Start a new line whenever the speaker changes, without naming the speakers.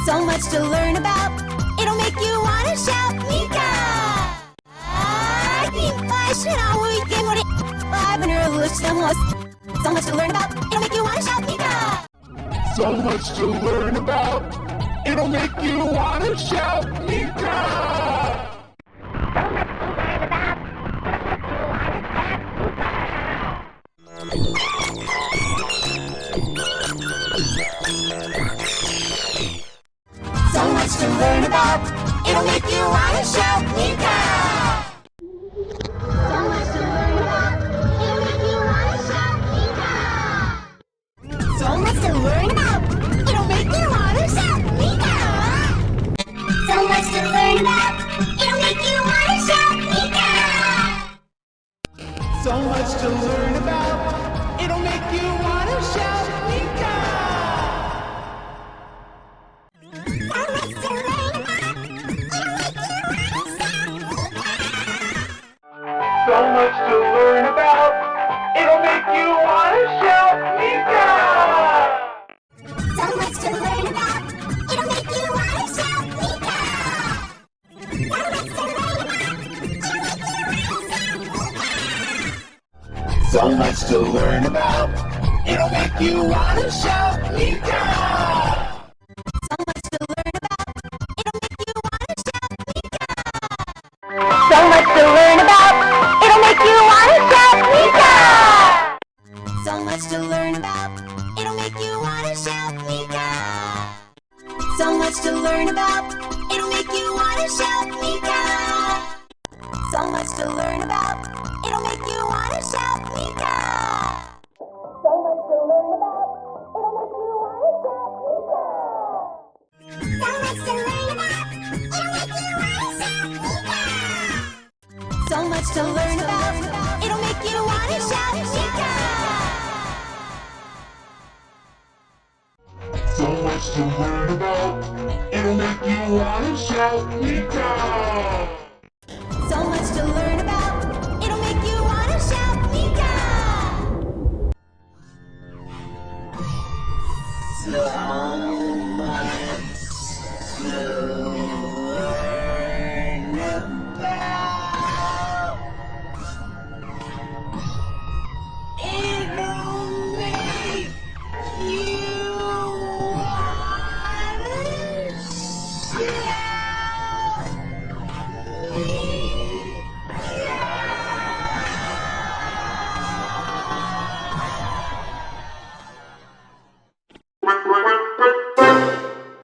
So much to learn about, it'll make you wanna shout, Meekah! So much to learn about, it'll make you wanna shout, Meekah!
So much to learn about, it'll make you wanna shout, Meekah!
So much to learn about, it'll make you wanna shout, Meekah! So much to learn about, it'll make you wanna shout, Meekah! So much to learn about, it'll make you wanna shout, Meekah! So much to learn about, it'll make you wanna shout, Meekah!
So much to learn about, it'll make you wanna shout, Meekah! So much to learn about, it'll make you wanna shout, Meekah!
So much to learn about, it'll make you wanna shout, Meekah!
So much to learn about, it'll make you wanna shout, Meekah!
So much to learn about, it'll make you wanna shout, Meekah!
So much to learn about, it'll make you wanna shout, Meekah!
So much to learn about, it'll make you wanna shout, Meekah! So much to learn about, it'll make you wanna shout, Meekah! So much to learn about, it'll make you wanna shout, Meekah! So much to learn about, it'll make you wanna shout, Meekah! So much to learn about, it'll make you wanna shout, Meekah! So much to learn about, it'll make you wanna shout, Meekah!
So much to learn about, it'll make you wanna shout, Meekah!
So much to learn about, it'll make you wanna shout, Meekah!
So much to